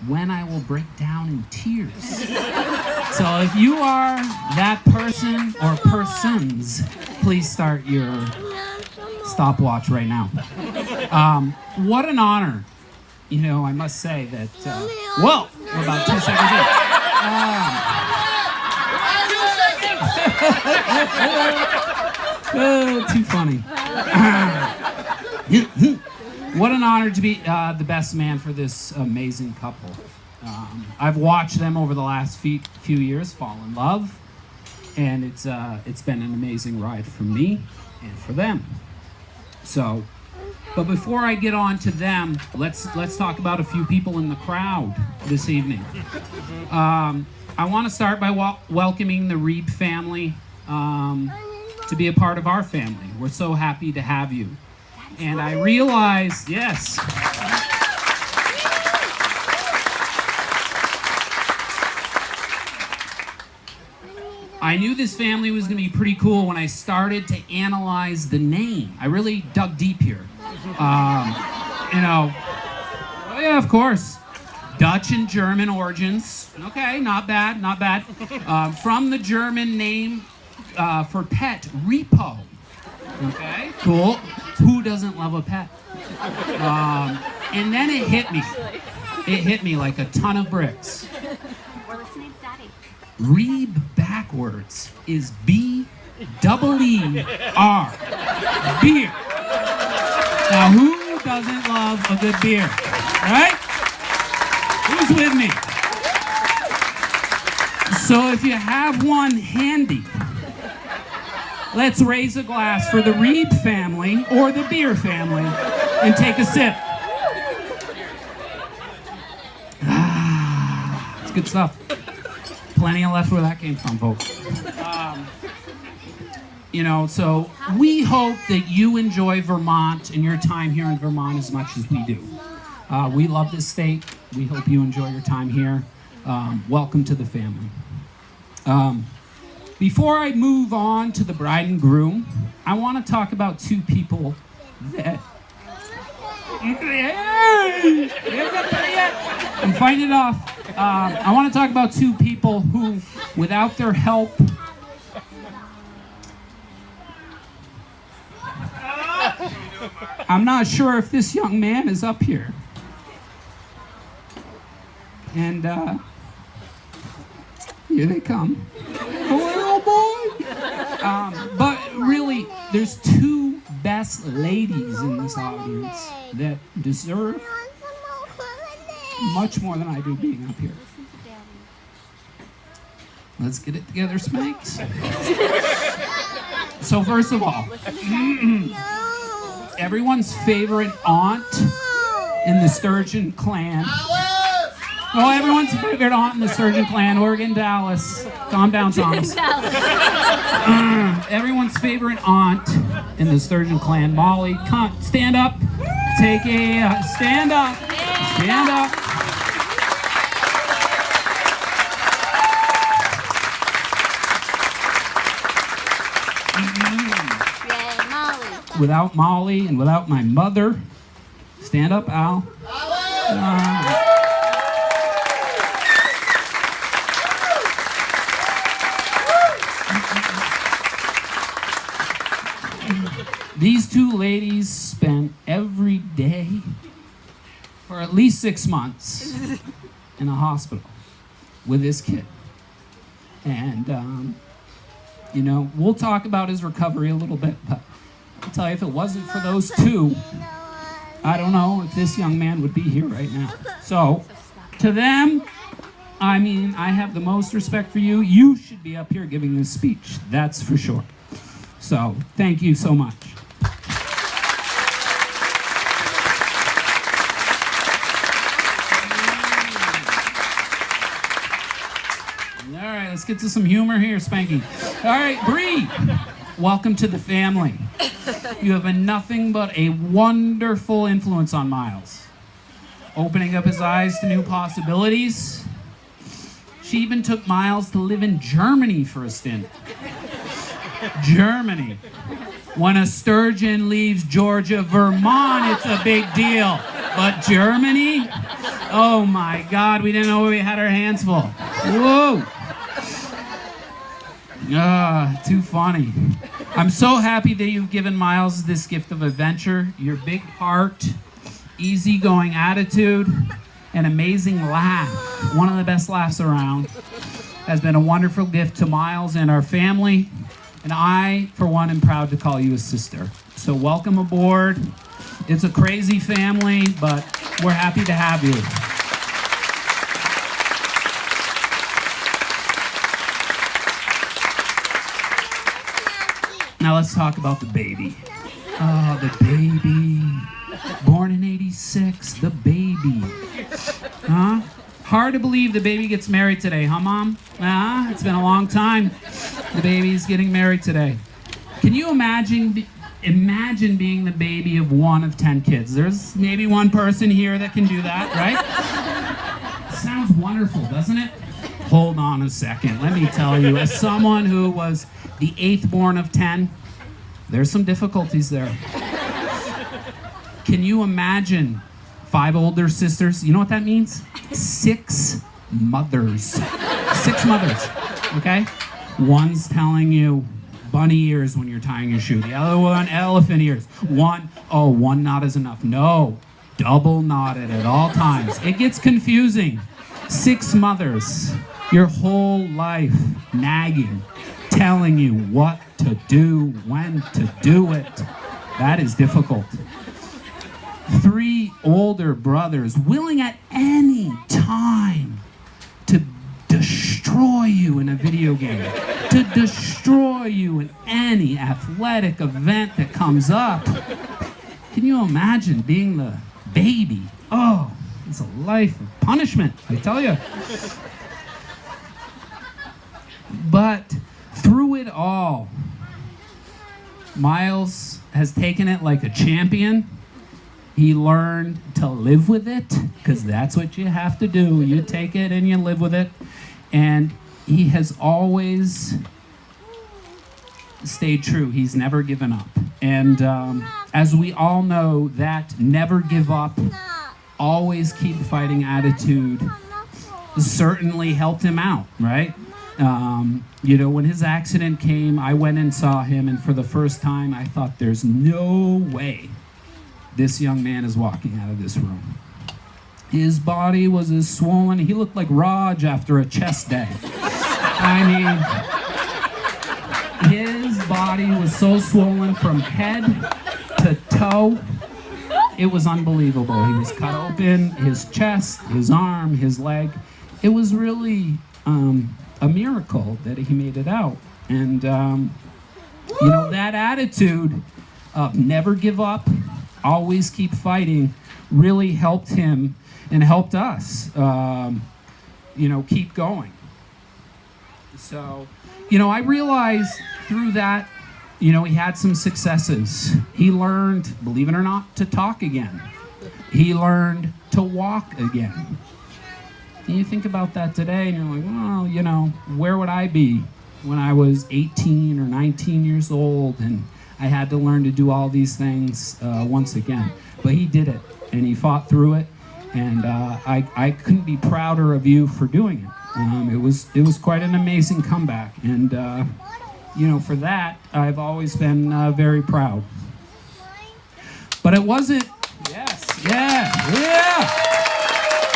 when I will break down in tears. So if you are that person or persons, please start your stopwatch right now. What an honor. You know, I must say that, whoa, we're about 2 seconds in. Too funny. What an honor to be the best man for this amazing couple. I've watched them over the last few years fall in love, and it's been an amazing ride for me and for them. So, but before I get on to them, let's talk about a few people in the crowd this evening. I want to start by welcoming the Reeb family to be a part of our family. We're so happy to have you. And I realized, yes. I knew this family was going to be pretty cool when I started to analyze the name. I really dug deep here. You know, oh yeah, of course. Dutch and German origins. Okay, not bad, not bad. From the German name for pet, repo. Okay, cool. Who doesn't love a pet? And then it hit me. It hit me like a ton of bricks. We're listening to Daddy. Reeb backwards is B-double-E-R. Beer. Now, who doesn't love a good beer? Right? Who's with me? So if you have one handy, let's raise a glass for the Reeb family or the beer family and take a sip. It's good stuff. Plenty of left where that came from, folks. You know, so we hope that you enjoy Vermont and your time here in Vermont as much as we do. We love this state. We hope you enjoy your time here. Welcome to the family. Before I move on to the bride and groom, I want to talk about two people that... I'm fighting it off. I want to talk about two people who, without their help... I'm not sure if this young man is up here. And, here they come. Oh, boy! But really, there's two best ladies in this audience that deserve much more than I do being up here. Let's get it together, Spanks. So first of all, everyone's favorite aunt in the Sturgeon clan. Oh, everyone's favorite aunt in the Sturgeon clan, Oregon, Dallas. Calm down, Thomas. Everyone's favorite aunt in the Sturgeon clan, Molly. Come, stand up. Take a stand up. Stand up. Without Molly and without my mother. Stand up, Al. These two ladies spent every day for at least 6 months in a hospital with this kid. And, you know, we'll talk about his recovery a little bit, but I'll tell you, if it wasn't for those two, I don't know if this young man would be here right now. So, to them, I mean, I have the most respect for you. You should be up here giving this speech, that's for sure. So, thank you so much. All right, let's get to some humor here, Spanky. All right, Bree, welcome to the family. You have been nothing but a wonderful influence on Miles, opening up his eyes to new possibilities. She even took Miles to live in Germany for a stint. Germany. When a sturgeon leaves Georgia, Vermont, it's a big deal. But Germany? Oh my God, we didn't know we had our hands full. Whoa. Too funny. I'm so happy that you've given Miles this gift of adventure. Your big heart, easygoing attitude, an amazing laugh, one of the best laughs around, has been a wonderful gift to Miles and our family. And I, for one, am proud to call you a sister. So welcome aboard. It's a crazy family, but we're happy to have you. Now let's talk about the baby. Oh, the baby. Born in 86, the baby. Huh? Hard to believe the baby gets married today, huh, Mom? It's been a long time. The baby's getting married today. Can you imagine being the baby of one of 10 kids? There's maybe one person here that can do that, right? Sounds wonderful, doesn't it? Hold on a second. Let me tell you, as someone who was the 8th born of 10, there's some difficulties there. Can you imagine 5 older sisters? You know what that means? 6 mothers. 6 mothers, okay? One's telling you bunny ears when you're tying your shoe. The other one, elephant ears. One knot is enough. No, double knotted at all times. It gets confusing. 6 mothers, your whole life nagging, telling you what to do, when to do it. That is difficult. 3 older brothers willing at any time to destroy you in a video game, to destroy you in any athletic event that comes up. Can you imagine being the baby? Oh, it's a life of punishment, I tell you. But through it all, Miles has taken it like a champion. He learned to live with it, because that's what you have to do. You take it and you live with it. And he has always stayed true. He's never given up. And as we all know, that never give up, always keep fighting attitude certainly helped him out, right? When his accident came, I went and saw him, and for the first time, I thought, there's no way this young man is walking out of this room. His body was as swollen. He looked like Raj after a chest day. I mean, his body was so swollen from head to toe. It was unbelievable. He was cut open, his chest, his arm, his leg. It was really a miracle that he made it out. And, that attitude of never give up, always keep fighting, really helped him and helped us, keep going. So, I realized through that, he had some successes. He learned, believe it or not, to talk again. He learned to walk again. And you think about that today and you're like, well, where would I be when I was 18 or 19 years old and I had to learn to do all these things once again? But he did it, and he fought through it, and I couldn't be prouder of you for doing it. It was quite an amazing comeback, and for that, I've always been very proud. But it wasn't, yes, yeah,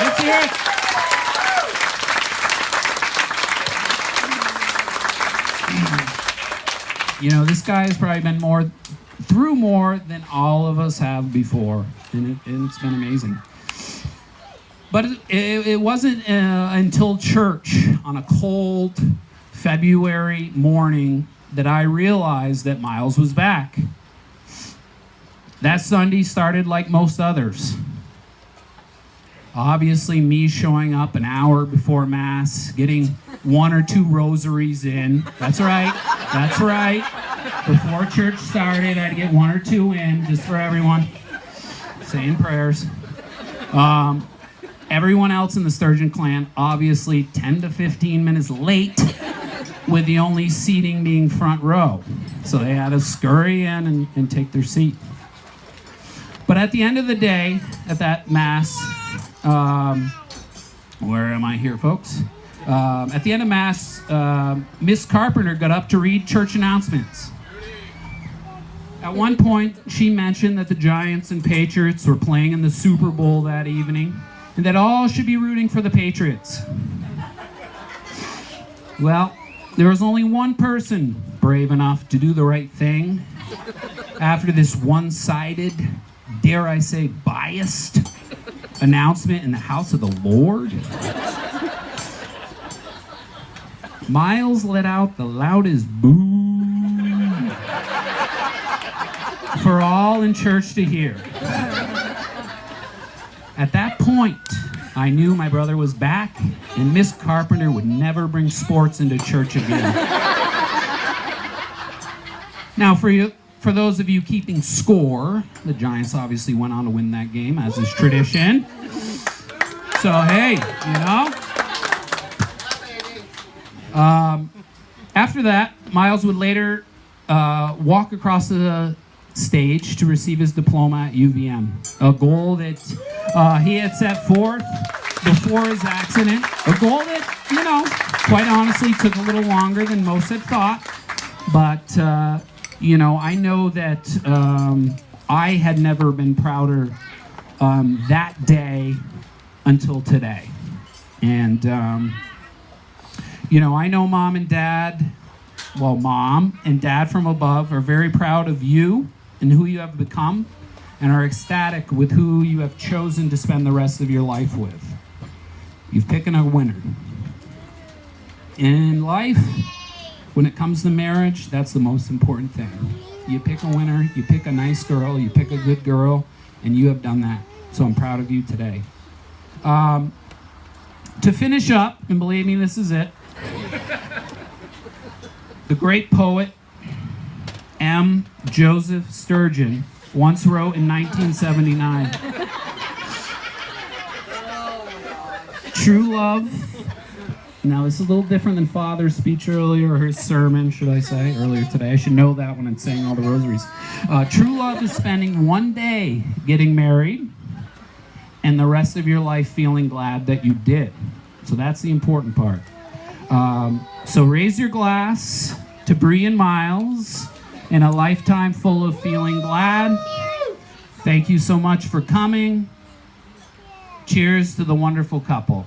let's hear it. This guy has probably been through more than all of us have before, and it's been amazing. But it wasn't until church on a cold February morning that I realized that Miles was back. That Sunday started like most others. Obviously, me showing up an hour before Mass, getting 1 or 2 rosaries in. That's right. Before church started, I'd get 1 or 2 in, just for everyone. Saying prayers. Everyone else in the Sturgeon clan, obviously 10 to 15 minutes late, with the only seating being front row. So they had to scurry in and take their seat. But at the end of the day, at that Mass, where am I here, folks? At the end of Mass, Miss Carpenter got up to read church announcements. At one point, she mentioned that the Giants and Patriots were playing in the Super Bowl that evening, and that all should be rooting for the Patriots. Well, there was only one person brave enough to do the right thing after this one-sided, dare I say, biased announcement in the house of the Lord. Miles let out the loudest boo for all in church to hear. At that point, I knew my brother was back, and Miss Carpenter would never bring sports into church again. Now, for those of you keeping score, the Giants obviously went on to win that game, as is tradition. So, hey, you know. After that, Miles would later walk across the stage to receive his diploma at UVM, a goal that he had set forth before his accident, a goal that, you know, quite honestly took a little longer than most had thought, but, you know, I know that I had never been prouder that day until today. And, you know, I know Mom and Dad, well, Mom and Dad from above are very proud of you and who you have become, and are ecstatic with who you have chosen to spend the rest of your life with. You've picked a winner. In life, when it comes to marriage, that's the most important thing. You pick a winner, you pick a nice girl, you pick a good girl, and you have done that. So I'm proud of you today. To finish up, and believe me, this is it, the great poet M. Joseph Sturgeon once wrote in 1979, true love, now this is a little different than Father's speech earlier, or his sermon, should I say, earlier today. I should know that when I'm saying all the rosaries. True love is spending one day getting married and the rest of your life feeling glad that you did. So that's the important part. So raise your glass to Bree and Miles in a lifetime full of feeling glad. Thank you so much for coming. Cheers to the wonderful couple.